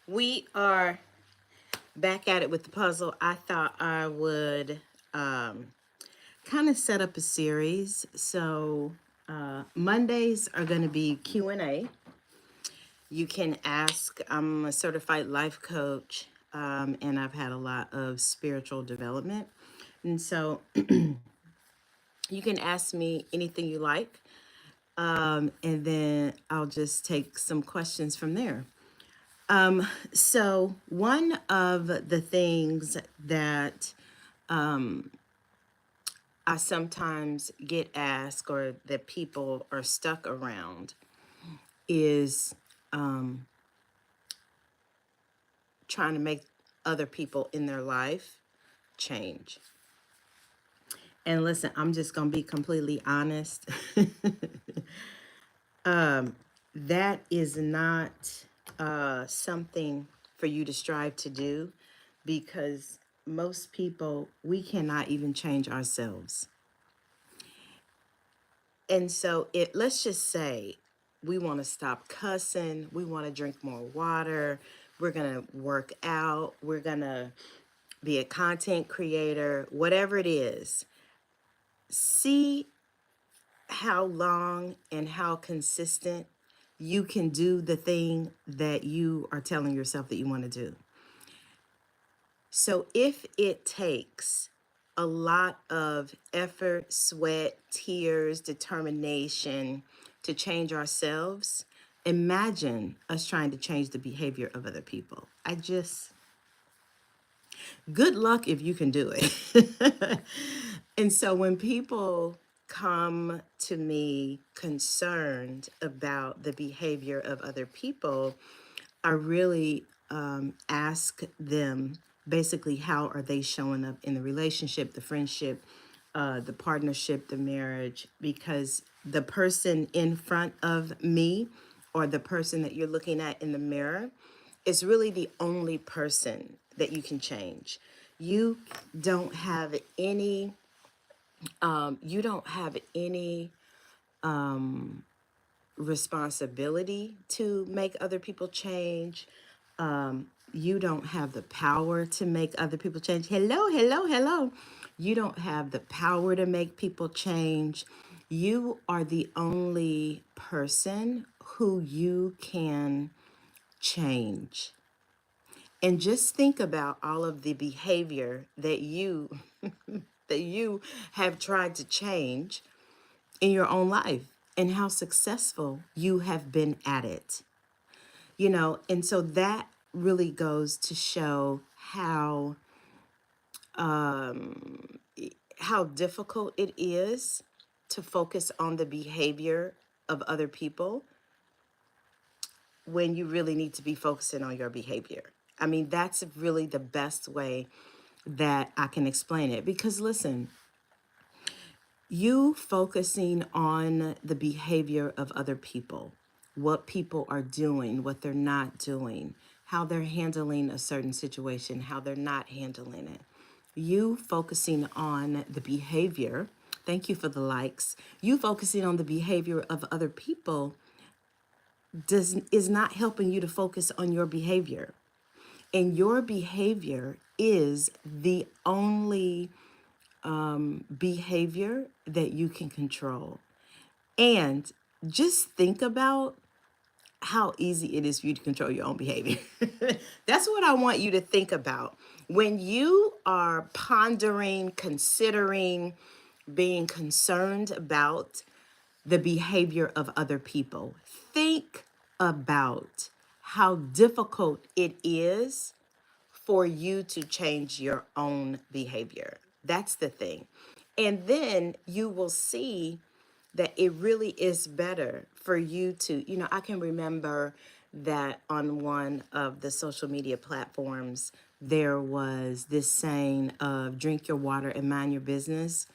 We are back at it with the puzzle. I thought I would kind of set up a series. So Mondays are going to be Q&A. You can ask. I'm a certified life coach, and I've had a lot of spiritual development. And so you can ask me anything you like, and then I'll just take some questions from there. So one of the things that I sometimes get asked or that people are stuck around is trying to make other people in their life change. And listen, I'm just going to be completely honest. That is not something for you to strive to do because most people, we cannot even change ourselves. And so let's just say we want to stop cussing, we want to drink more water, we're going to work out, we're going to be a content creator, whatever it is. See how long and how consistent you can do the thing that you are telling yourself that you want to do. So if it takes a lot of effort, sweat, tears, determination to change ourselves, imagine us trying to change the behavior of other people. Good luck if you can do it. And so when people come to me concerned about the behavior of other people, I really ask them basically how are they showing up in the relationship, the friendship, the partnership, the marriage, because the person in front of me or the person that you're looking at in the mirror is really the only person that you can change. You don't have any, you don't have any responsibility to make other people change. You don't have the power to make other people change. Hello, hello, hello. You don't have the power to make people change. You are the only person who you can change. And just think about all of the behavior that you that you have tried to change in your own life and how successful you have been at it. And so that really goes to show how difficult it is to focus on the behavior of other people when you really need to be focusing on your behavior. I mean, that's really the best way that I can explain it. Because listen, you focusing on the behavior of other people, what people are doing, what they're not doing, how they're handling a certain situation, how they're not handling it. You focusing on the behavior, thank you for the likes. You focusing on the behavior of other people is not helping you to focus on your behavior. And your behavior is the only behavior that you can control. And just think about how easy it is for you to control your own behavior. That's what I want you to think about. When you are pondering, considering, being concerned about the behavior of other people, think about how difficult it is for you to change your own behavior. That's the thing. And then you will see that it really is better for you to, I can remember that on one of the social media platforms, there was this saying of drink your water and mind your business.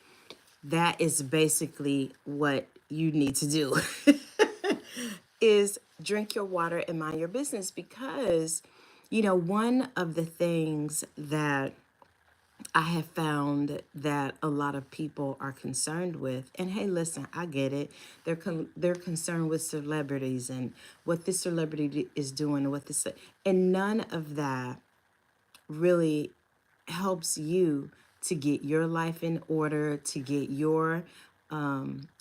That is basically what you need to do is drink your water and mind your business because, one of the things that I have found that a lot of people are concerned with, and hey, listen, I get it. They're concerned with celebrities and what this celebrity is doing and what this, and none of that really helps you to get your life in order, to get your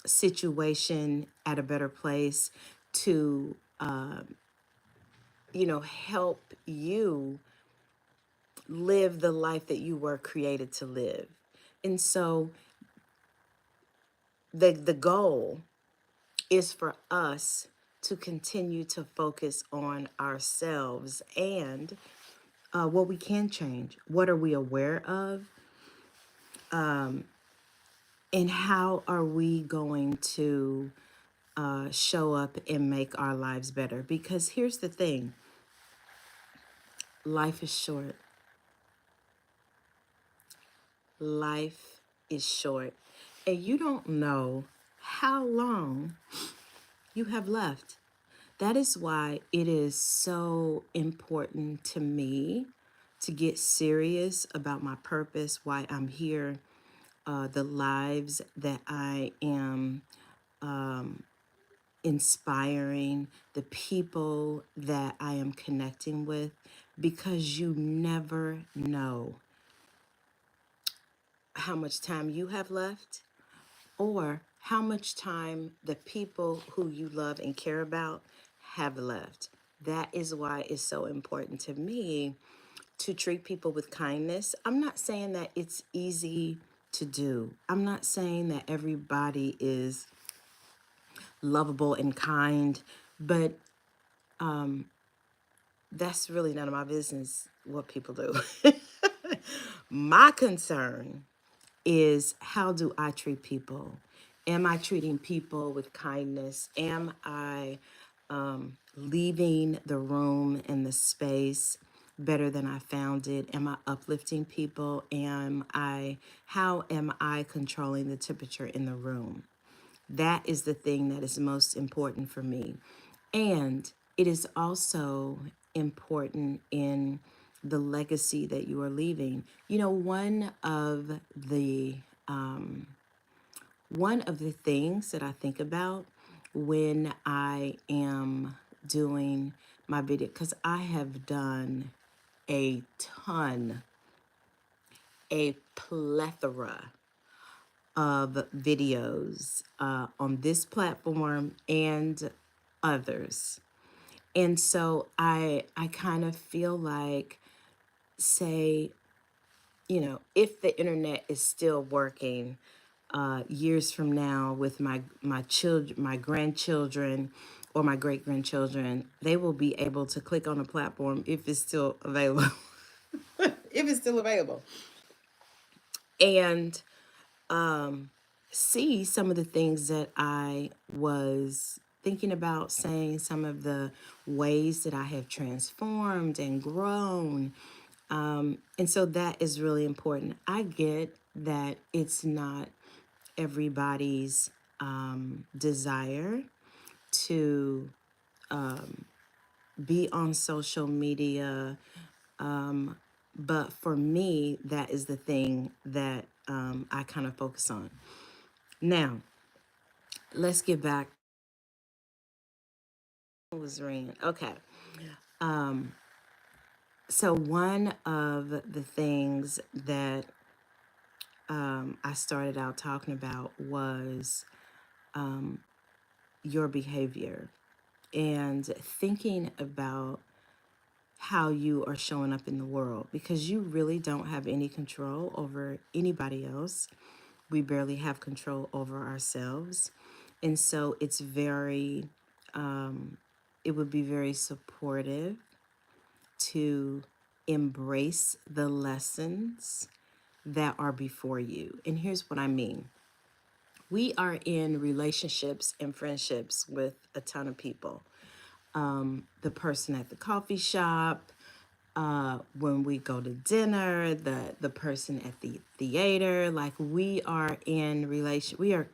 situation at a better place, to help you live the life that you were created to live. And so the goal is for us to continue to focus on ourselves and what we can change. What are we aware of? And how are we going to show up and make our lives better? Because here's the thing, life is short. Life is short. And you don't know how long you have left. That is why it is so important to me to get serious about my purpose, why I'm here, the lives that I am inspiring, the people that I am connecting with, because you never know how much time you have left or how much time the people who you love and care about have left. That is why it's so important to me to treat people with kindness. I'm not saying that it's easy to do. I'm not saying that everybody is lovable and kind, but that's really none of my business what people do. My concern is, how do I treat people? Am I treating people with kindness? Am I leaving the room and the space better than I found it? Am I uplifting people? How am I controlling the temperature in the room? That is the thing that is most important for me. And it is also important in the legacy that you are leaving. One of the things that I think about when I am doing my video, because I have done a ton, a plethora of videos on this platform and others. And so I kind of feel like, say, if the internet is still working years from now with my children, my grandchildren, or my great grandchildren, they will be able to click on a platform if it's still available, if it's still available, and see some of the things that I was thinking about saying, some of the ways that I have transformed and grown. And so that is really important. I get that it's not everybody's desire to be on social media. But for me, that is the thing that I kind of focus on. Now, let's get back. It was ringing. Okay. So one of the things that I started out talking about was your behavior and thinking about how you are showing up in the world, because you really don't have any control over anybody else. We barely have control over ourselves. And so it would be very supportive to embrace the lessons that are before you. And here's what I mean. We are in relationships and friendships with a ton of people. The person at the coffee shop, when we go to dinner, the person at the theater, like we are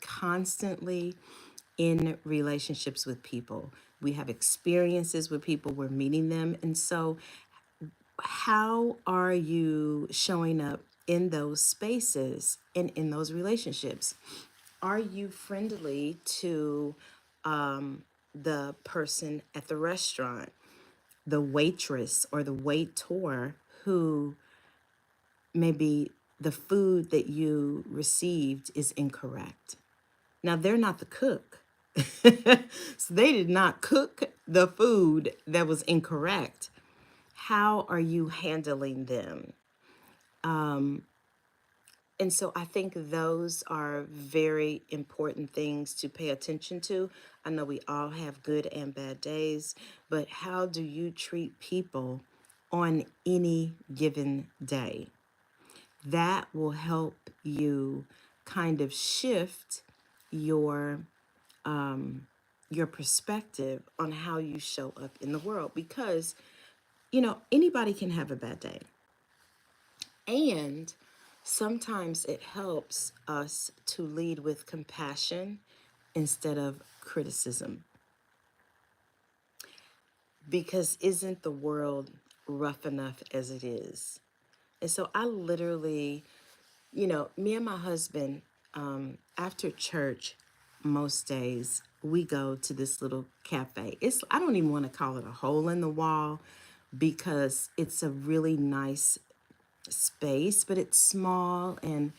constantly in relationships with people. We have experiences with people, we're meeting them. And so how are you showing up in those spaces and in those relationships? Are you friendly to the person at the restaurant, the waitress or the waiter who maybe the food that you received is incorrect? Now, they're not the cook. So they did not cook the food that was incorrect. How are you handling them? And so I think those are very important things to pay attention to. I know we all have good and bad days, but how do you treat people on any given day? That will help you kind of shift your your perspective on how you show up in the world, because anybody can have a bad day. And sometimes it helps us to lead with compassion instead of criticism. Because isn't the world rough enough as it is? And so I literally, me and my husband, after church, most days, we go to this little cafe. I don't even want to call it a hole in the wall because it's a really nice space, but it's small, and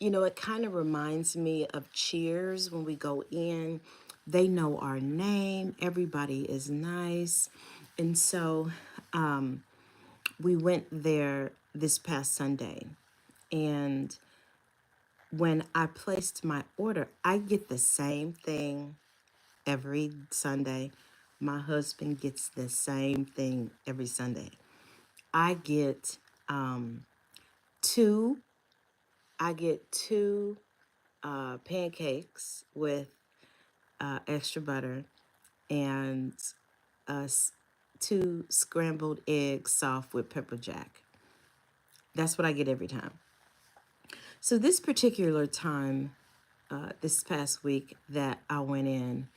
it kind of reminds me of Cheers. When we go in, they know our name, everybody is nice. And so we went there this past Sunday, and when I placed my order, I get the same thing every Sunday. My husband gets the same thing every Sunday. I get two I get two pancakes with extra butter, and two scrambled eggs soft with pepper jack. That's what I get every time. So this particular time, this past week that I went in,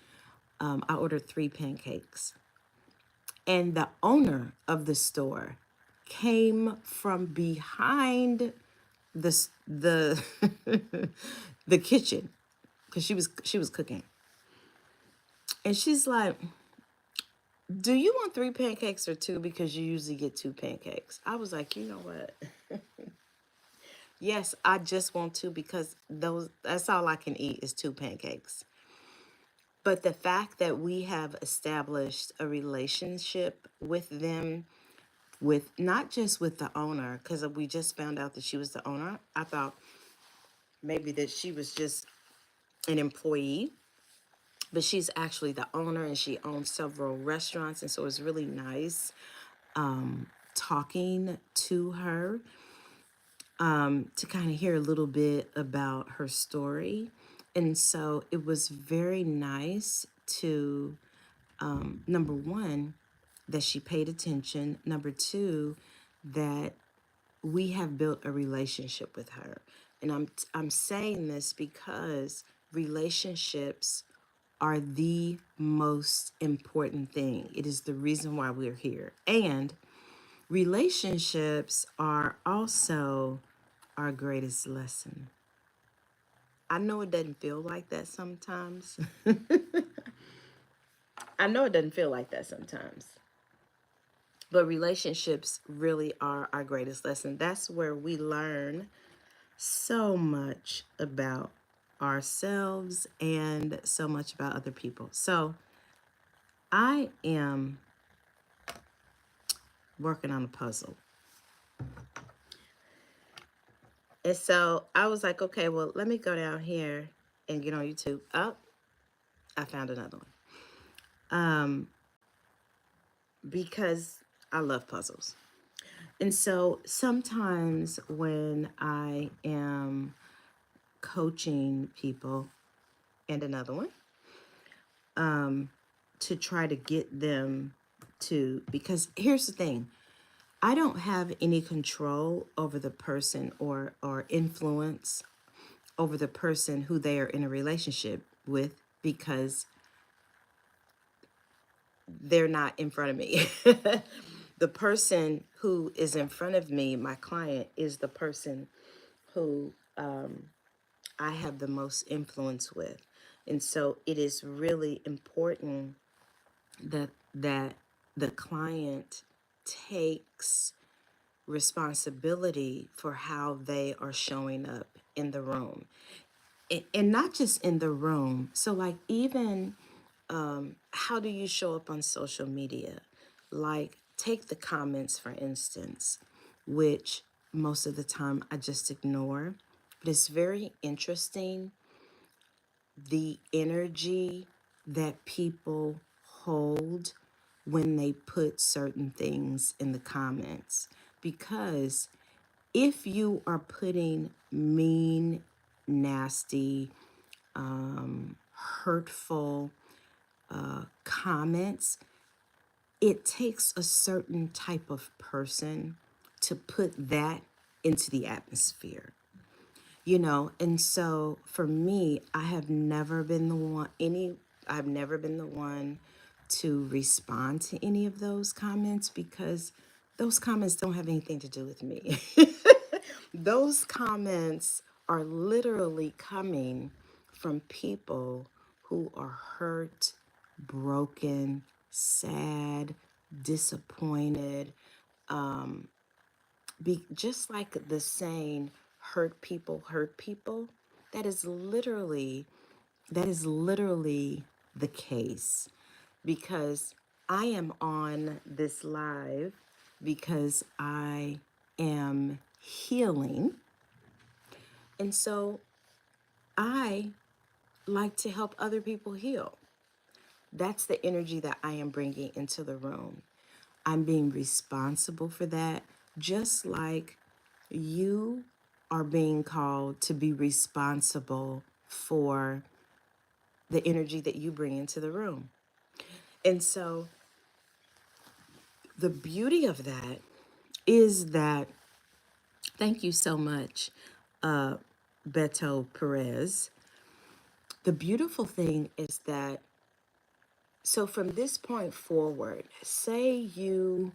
I ordered three pancakes, and the owner of the store came from behind the the kitchen, because she was cooking. And she's like, "Do you want three pancakes or two? Because you usually get two pancakes." I was like, "You know what? Yes, I just want two, because that's all I can eat is two pancakes." But the fact that we have established a relationship with them, with not just with the owner, because we just found out that she was the owner. I thought maybe that she was just an employee, but she's actually the owner, and she owns several restaurants. And so it's really nice talking to her, to kind of hear a little bit about her story. And so it was very nice to, number one, that she paid attention. Number two, that we have built a relationship with her. And I'm saying this because relationships are the most important thing. It is the reason why we're here. And relationships are also our greatest lesson. I know it doesn't feel like that sometimes. I know it doesn't feel like that sometimes. But relationships really are our greatest lesson. That's where we learn so much about ourselves and so much about other people. So I am working on a puzzle. And so I was like, okay, well, let me go down here and get on YouTube. Oh, I found another one. Because I love puzzles. And so sometimes when I am coaching people, and another one, to try to get them to, because here's the thing, I don't have any control over the person, or influence over the person who they are in a relationship with, because they're not in front of me. The person who is in front of me, my client, is the person who I have the most influence with. And so it is really important that the client takes responsibility for how they are showing up in the room. And not just in the room. So like even how do you show up on social media? Like take the comments for instance, which most of the time I just ignore. But it's very interesting the energy that people hold when they put certain things in the comments. Because if you are putting mean, nasty, hurtful comments, it takes a certain type of person to put that into the atmosphere. And so for me, I've never been the one to respond to any of those comments because those comments don't have anything to do with me. Those comments are literally coming from people who are hurt, broken, sad, disappointed, just like the saying hurt people. That is literally the case, because I am on this live because I am healing, and so I like to help other people heal. That's the energy that I am bringing into the room. I'm being responsible for that, just like you are being called to be responsible for the energy that you bring into the room. And so the beauty of that is that, thank you so much, Beto Perez. The beautiful thing is that, so from this point forward, say you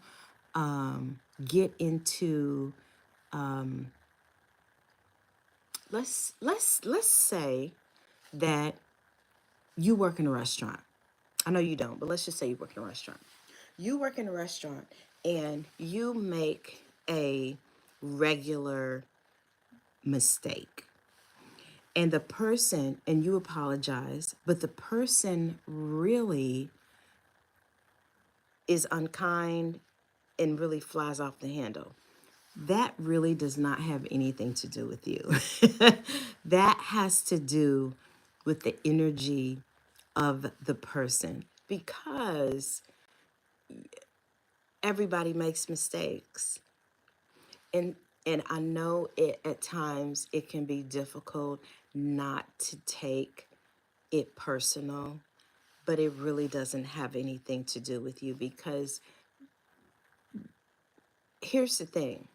get into, let's say that you work in a restaurant. I know you don't, but let's just say you work in a restaurant. You work in a restaurant and you make a regular mistake. And you apologize, but the person really is unkind and really flies off the handle. That really does not have anything to do with you. That has to do with the energy of the person, because everybody makes mistakes. And I know it at times it can be difficult not to take it personal, but it really doesn't have anything to do with you, because here's the thing.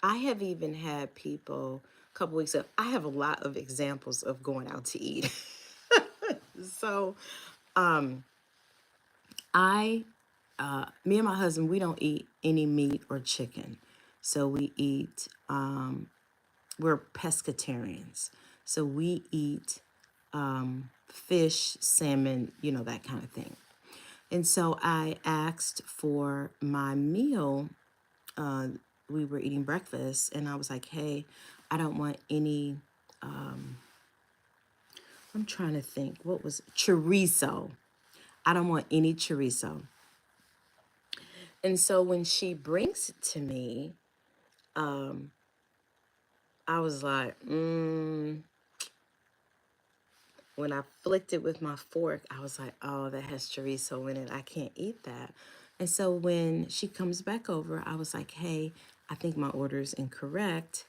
I have even had people a couple weeks ago. I have a lot of examples of going out to eat. So I me and my husband, we don't eat any meat or chicken. So we're pescatarians. So we eat fish, salmon, that kind of thing. And so I asked for my meal. We were eating breakfast, and I was like, hey, I don't want any, I'm trying to think, what was chorizo? I don't want any chorizo. And so when she brings it to me, I was like, when I flicked it with my fork, I was like, oh, that has chorizo in it. I can't eat that. And so when she comes back over, I was like, hey, I think my order is incorrect.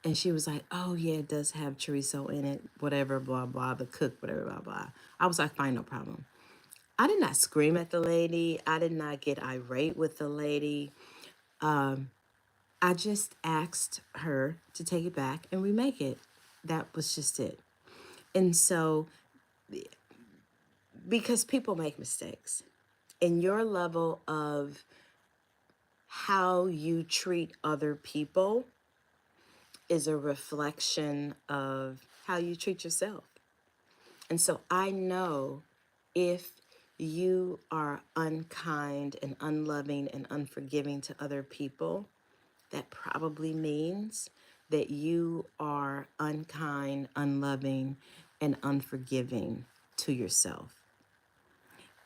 And she was like, oh, yeah, it does have chorizo in it, whatever, blah, blah, the cook, whatever, blah, blah. I was like, fine, no problem. I did not scream at the lady. I did not get irate with the lady. I just asked her to take it back and remake it. That was just it. And so, because people make mistakes, and your level of how you treat other people is a reflection of how you treat yourself. And so I know if you are unkind and unloving and unforgiving to other people, that probably means that you are unkind, unloving, and unforgiving to yourself.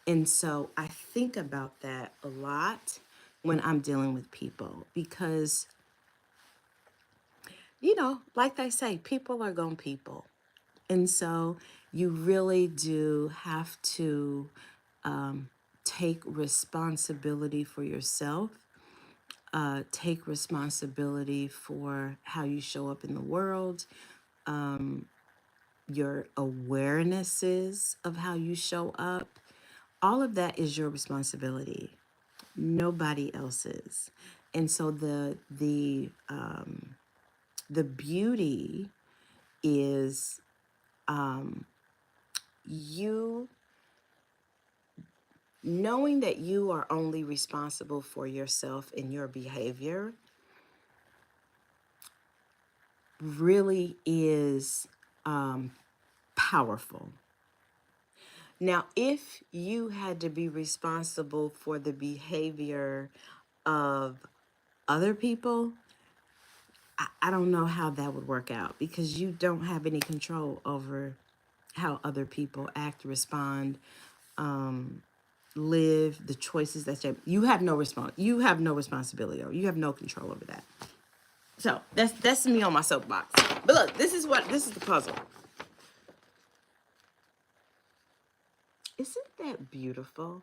And so I think about that a lot when I'm dealing with people because, like they say, people are going to people. And so you really do have to take responsibility for yourself, take responsibility for how you show up in the world, your awarenesses of how you show up. All of that is your responsibility. Nobody else's. And so the beauty is you knowing that you are only responsible for yourself and your behavior really is powerful. Now, if you had to be responsible for the behavior of other people, I don't know how that would work out because you don't have any control over how other people act, respond, live, the choices that you have no you have no responsibility or you have no control over that. So that's me on my soapbox. But look, this is the puzzle. Isn't that beautiful?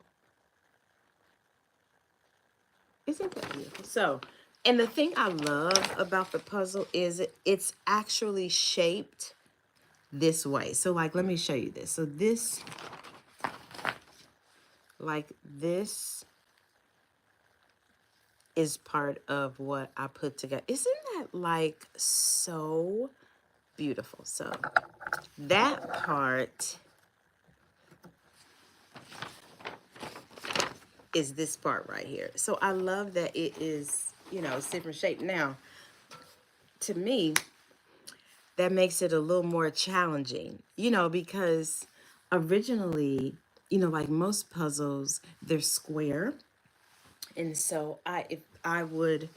Isn't that beautiful? So, and the thing I love about the puzzle is it's actually shaped this way. So like, let me show you this. So this, like this is part of what I put together. Isn't that like so beautiful? So that part is this part right here. So I love that it is, it's different shape. Now, to me, that makes it a little more challenging, because originally, like most puzzles, they're square. And so if I would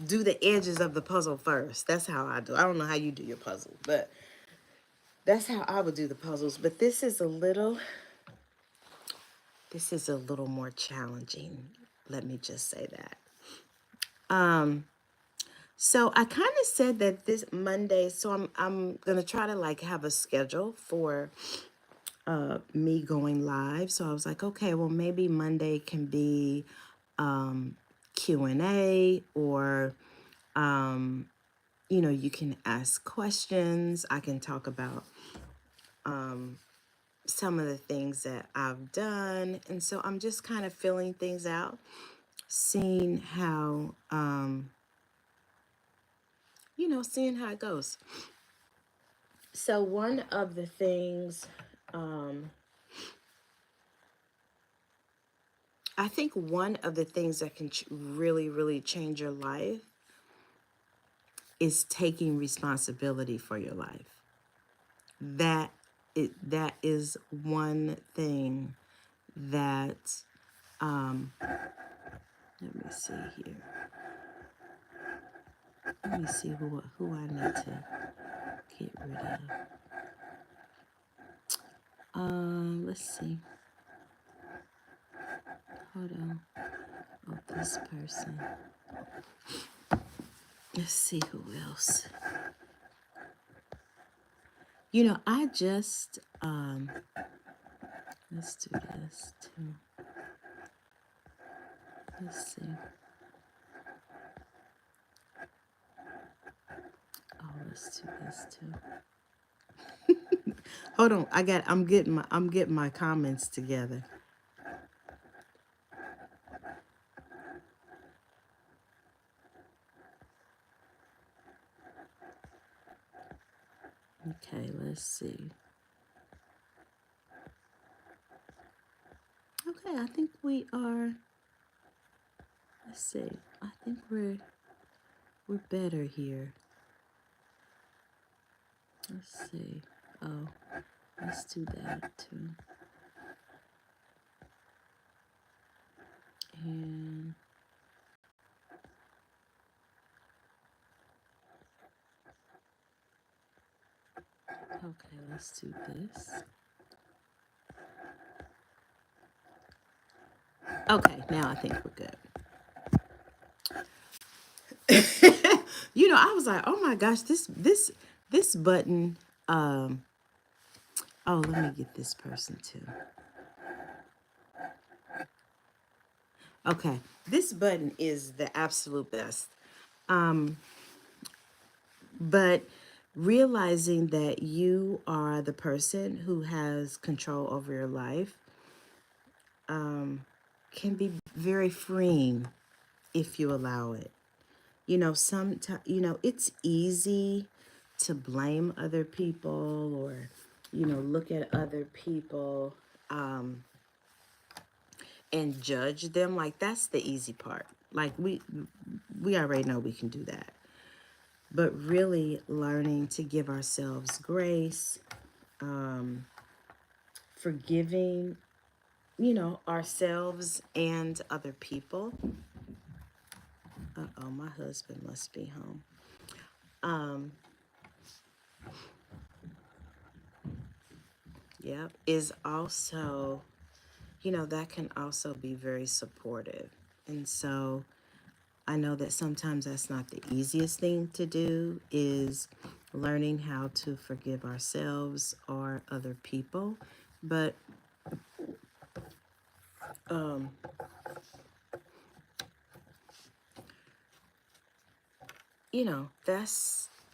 do the edges of the puzzle first. That's how I do. I don't know how you do your puzzle, but that's how I would do the puzzles. But this is a little more challenging. Let me just say that. So I kind of said that this Monday, so I'm gonna try to like have a schedule for me going live. So I was like, okay, well maybe Monday can be Q&A, or you can ask questions. I can talk about some of the things that I've done. And so I'm just kind of filling things out, seeing how, seeing how it goes. So one of the things, I think one of the things that can really, really change your life is taking responsibility for your life. That is one thing that, let me see here. Let me see who I need to get rid of. Let's see. Hold on. Oh, this person. Let's see who else. I just let's do this too. Let's see. Oh, let's do this too. Hold on. I'm getting my comments together. Okay, let's see. Okay, I think we are. Let's see. I think we're we're better here. Let's see. Oh, let's do that too. And okay, let's do this. Okay, now I think we're good. I was like, oh my gosh, this button. Um, oh, let me get this person too. Okay, this button is the absolute best. But realizing that you are the person who has control over your life can be very freeing if you allow it. Sometimes, it's easy to blame other people or, look at other people and judge them. Like, that's the easy part. Like, we already know we can do that. But really learning to give ourselves grace, forgiving, ourselves and other people. Uh-oh, my husband must be home. Yep, is also, that can also be very supportive. And so I know that sometimes that's not the easiest thing to do, is learning how to forgive ourselves or other people. But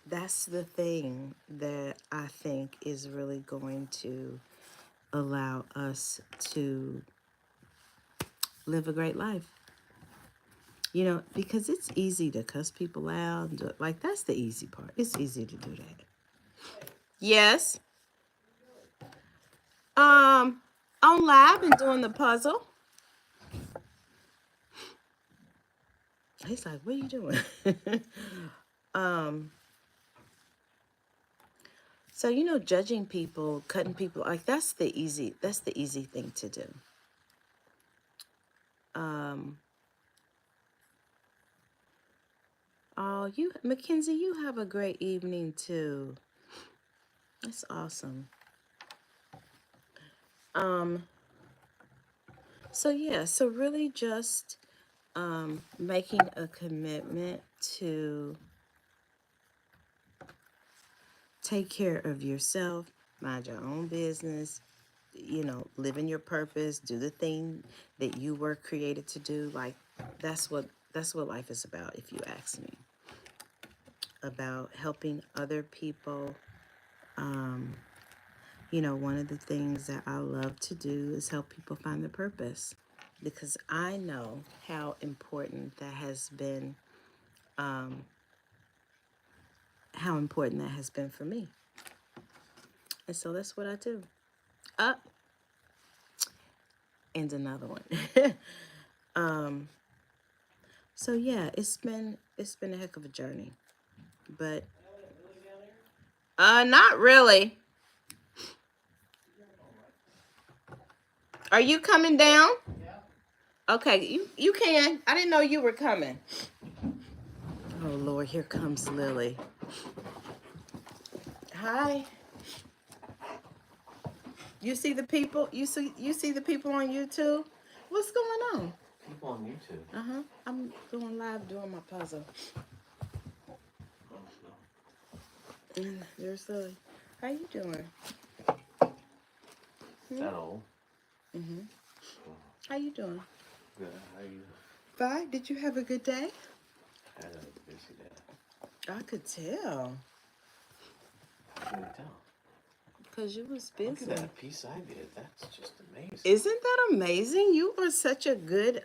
that's the thing that I think is really going to allow us to live a great life. Because it's easy to cuss people out and like, that's the easy part. It's easy to do that. Yes. On lab and doing the puzzle. He's like, what are you doing? So, judging people, cutting people, like, that's the easy thing to do. Oh, Mackenzie, you have a great evening too. That's awesome. So yeah, so really just making a commitment to take care of yourself, mind your own business, live in your purpose, do the thing that you were created to do. Like, that's what life is about, if you ask me. About helping other people. One of the things that I love to do is help people find their purpose, because I know how important that has been, for me. And so that's what I do. Up and another one. So yeah, it's been a heck of a journey, but not really. Are you coming down? Okay, you can. I didn't know you were coming. Oh Lord, here comes Lily. Hi. You see the people? You see the people on YouTube? What's going on? People on YouTube. Uh-huh. I'm doing live doing my puzzle. And there's Lily. How you doing? That old. How you doing? Good. How you? Fine. Did you have a good day? I had a busy day. I could tell. How can you tell? Because you was Look busy. at that piece I did. That's just amazing. Isn't that amazing? You are such a good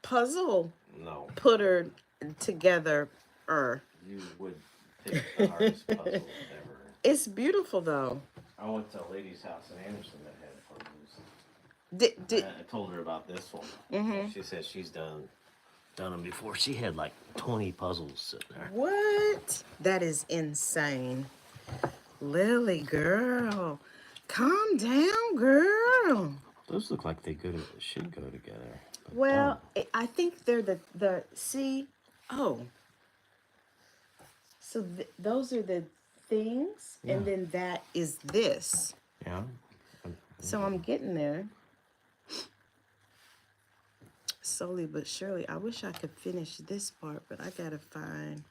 puzzle No. putter together. You would pick the hardest puzzle ever. It's beautiful though. I went to a lady's house in Anderson that had puzzles. Did I told her about this one. She said she's done done them before. She had like 20 puzzles sitting there. What? That is insane. Lily, girl. Calm down, girl. Those look like they should go together. But Well, I think they're the see. Oh, so those are the things, and Yeah. then that is this. Yeah. So I'm getting there. Slowly but surely. I wish I could finish this part, but I gotta find.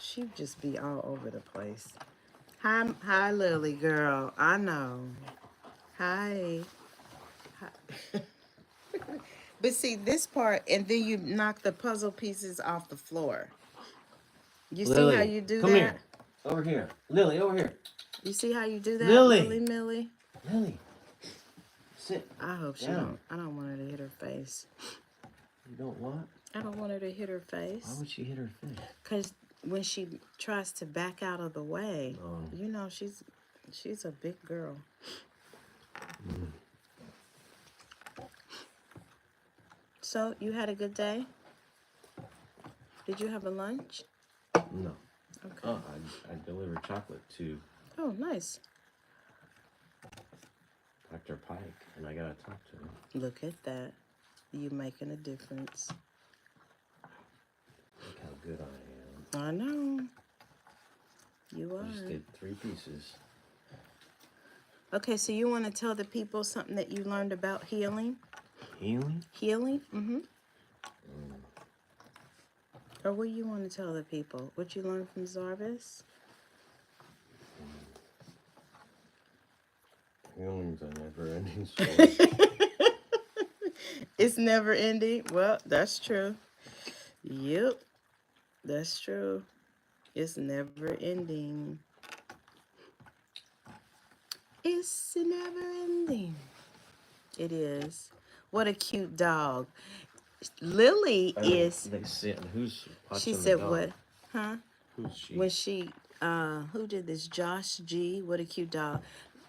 She'd just be all over the place. Hi, Lily girl. I know. Hi. Hi. But see this part, and then you knock the puzzle pieces off the floor. You see how Lily, you do come that? here. Over here. Lily, over here. You see how you do that, Lily. Lily Millie? Lily. Sit. I hope she down. don't. I don't want her to hit her face. You don't what? I don't want her to hit her Why face. would she hit her face? Cause when she tries to back out of the way, Oh. you know she's a big girl. So you had a good day? Did you have a lunch? No. Okay. Oh, I delivered chocolate to Oh, nice. Dr. Pike, and I gotta talk to him. Look at that. You making a difference. Look how good I am. I know. You I just are. did 3 pieces. Okay, so you want to tell the people something that you learned about healing? Healing? Healing? Mm-hmm. Or what you want to tell the people? What you learned from Zarvis? Healing's a never-ending story. It's never ending. Well, that's true. Yep, that's true. It's never ending. It's never ending. It is. What a cute dog. Lily is. They sit. Who's watching She the said dog? what? Huh? Who's she? When she who did this? Josh G. What a cute dog.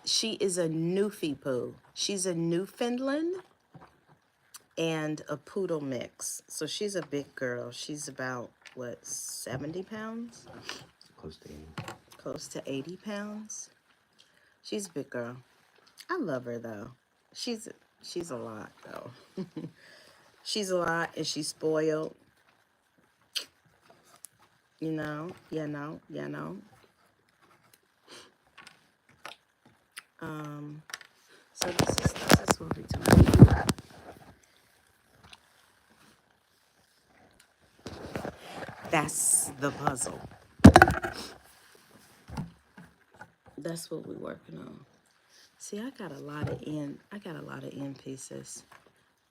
She is a Newfie poo. She's a Newfoundland and a poodle mix. So she's a big girl. She's about what, 70 pounds? Close to 80. Close to 80 pounds. She's a big girl. I love her though. She's a lot though. She's a lot and she's spoiled. You know. So this is what we're doing. That's the puzzle. That's what we're working on. See, I got a lot of end pieces.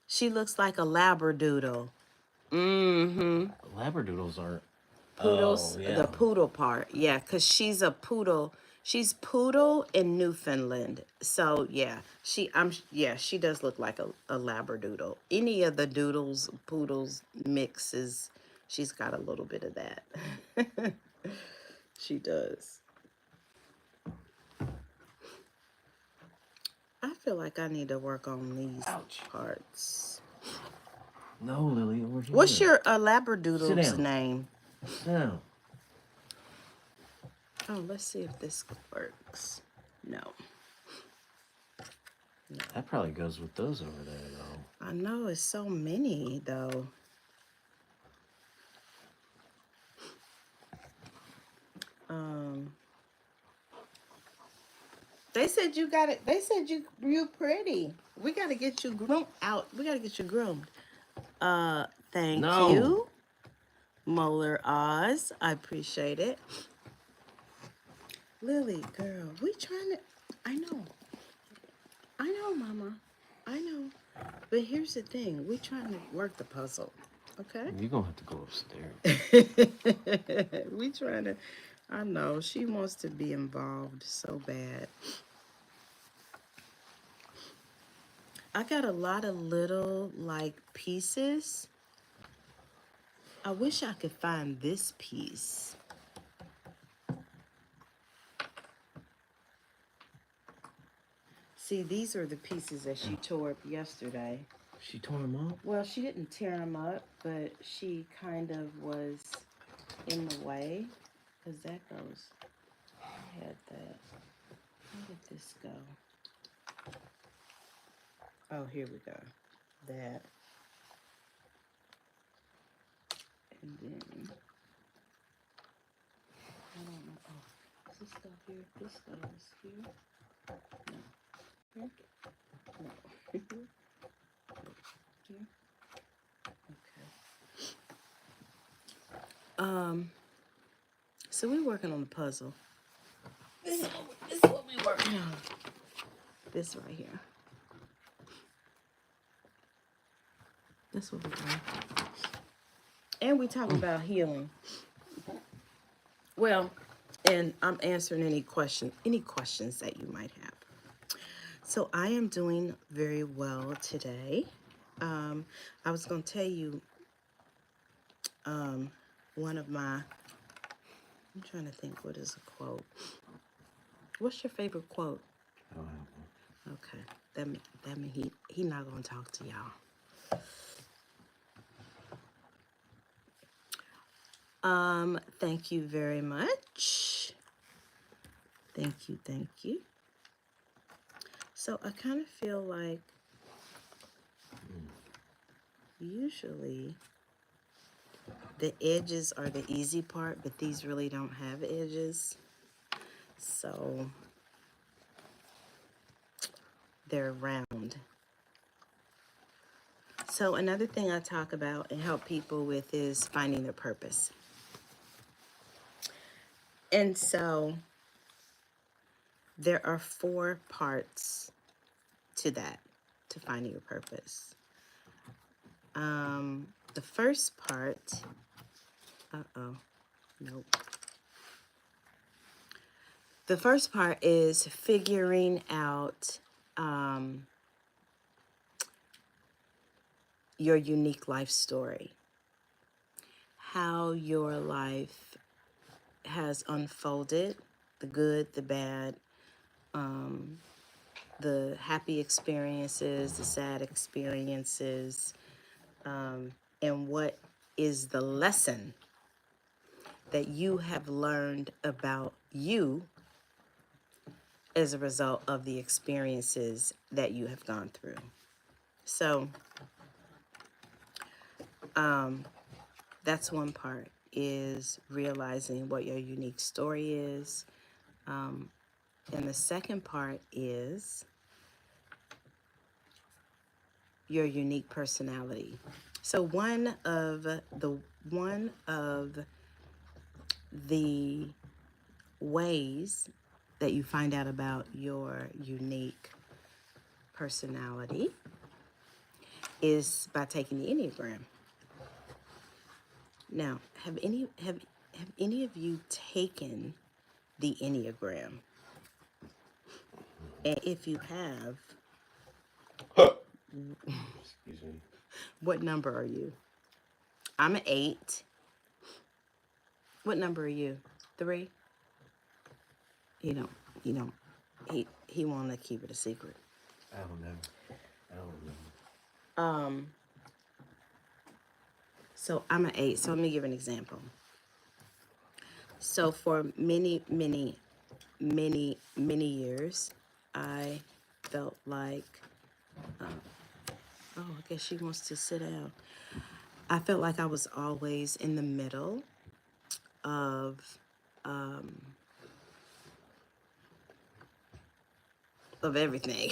She looks like a labradoodle. Mm-hmm. Labradoodles aren't. Poodles, Oh, yeah. the poodle part. Yeah, because she's a poodle. She's poodle in Newfoundland. So yeah, she does look like a labradoodle. Any of the doodles, poodles mixes, she's got a little bit of that. She does. I feel like I need to work on these Ouch. parts. No, Lily, over here. What's your Sit labradoodle's down. name? Sit down. Oh, let's see if this works. No. That probably goes with those over there, though. I know it's so many though. They said you got it. They said you pretty. We gotta get you groomed out. We gotta get you groomed. Thank No. you, Molar Oz. I appreciate it. Lily, girl, we trying to. I know, Mama. I know. But here's the thing. We trying to work the puzzle. Okay. You're gonna have to go upstairs. We trying to. I know she wants to be involved so bad. I got a lot of little like pieces. I wish I could find this piece. See, these are the pieces that she tore up yesterday. She tore them up? Well, she didn't tear them up, but she kind of was in the way. Because that goes, I had that. Where did this go? Oh, here we go. That. And then, I don't know. Oh, does this go here? This goes here? No. Here? No. Here? Okay. So we're working on the puzzle. This is what we're working on. This right here. That's what we're doing. And we talk about healing. Well, and I'm answering any questions that you might have. So I am doing very well today. I was going to tell you one of my, I'm trying to think, what is a quote? What's your favorite quote? I don't have one. Okay, that mean he not going to talk to y'all. Thank you very much. Thank you. So I kind of feel like usually the edges are the easy part, but these really don't have edges. So they're round. So another thing I talk about and help people with is finding their purpose. And so there are 4 parts to that, to finding your purpose. The first part, nope. The first part is figuring out your unique life story, how your life has unfolded, the good, the bad, the happy experiences, the sad experiences, and what is the lesson that you have learned about you as a result of the experiences that you have gone through. So that's one part, is realizing what your unique story is. And the second part is your unique personality. So one of the ways that you find out about your unique personality is by taking the Enneagram. Now, have any of you taken the Enneagram? And if you have, Excuse me. what number are you? I'm an 8. What number are you? 3? You don't. He wanted to keep it a secret. I don't know. So I'm an 8. So let me give an example. So for many years, I felt like, I guess she wants to sit down. I felt like I was always in the middle of everything.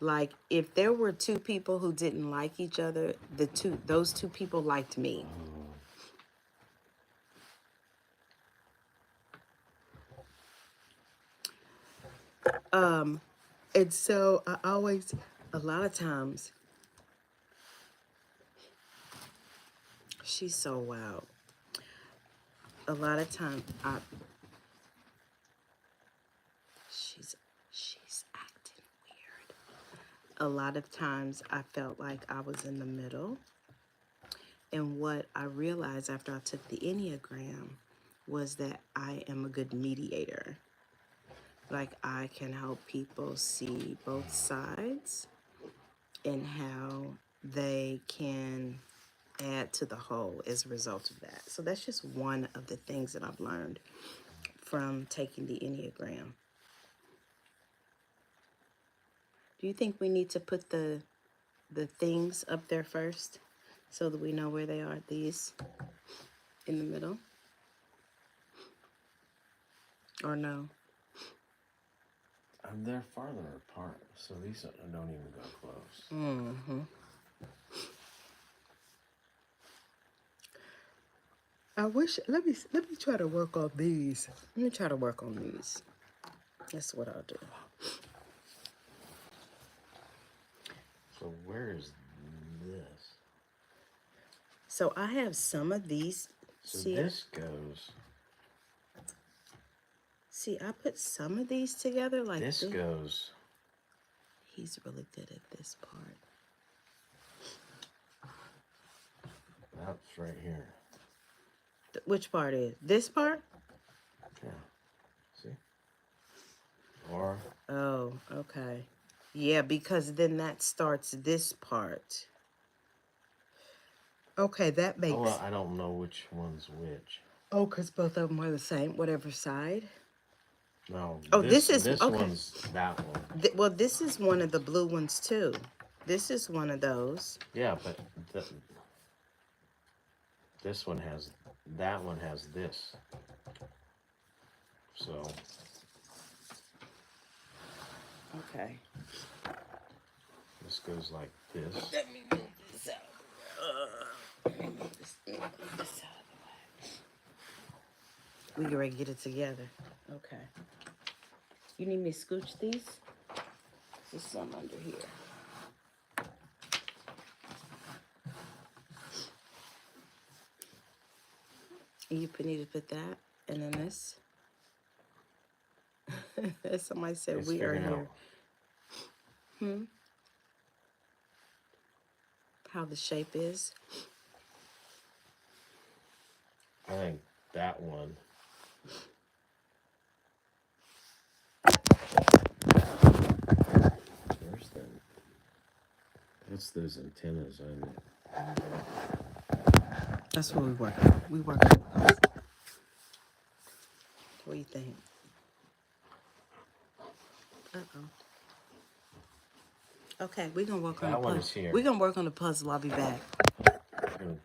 Like if there were 2 people who didn't like each other, those 2 people liked me. And so I always, a lot of times, she's so wild. A lot of times, she's acting weird. A lot of times I felt like I was in the middle. And what I realized after I took the Enneagram was that I am a good mediator. Like I can help people see both sides and how they can add to the whole as a result of that. So that's just one of the things that I've learned from taking the Enneagram. Do you think we need to put the things up there first so that we know where they are? These in the middle? Or no? They're farther apart, so these don't even go close. Mm-hmm. I wish, let me try to work on these. Let me try to work on these. That's what I'll do. So where is this? So I have some of these. So See, this goes. see, I put some of these together like This goes. He's really good at this part. That's right here. Which part is? This part? Yeah. See? Or Oh, okay. Yeah, because then that starts this part. Okay, that makes... well, I don't know which one's which. Oh, because both of them are the same, whatever side. No. Oh, this is... this okay. one's that one. Well, this is one of the blue ones, too. This is one of those. Yeah, but this one has... That one has this. So... Okay. This goes like this. Let me move this out. Let me move this out of the way. We can ready to get it together. Okay. You need me to scooch these? There's some under here. And you need to put that, and then this. Somebody said It's we are figuring here. out. How the shape is. I think that one. Where's the... That's those antennas on it. That's what we work on. We work on those. What do you think? Uh-oh. Okay, we're gonna work on the That one puzzle. is here. We're gonna work on the puzzle. I'll be back. I'm gonna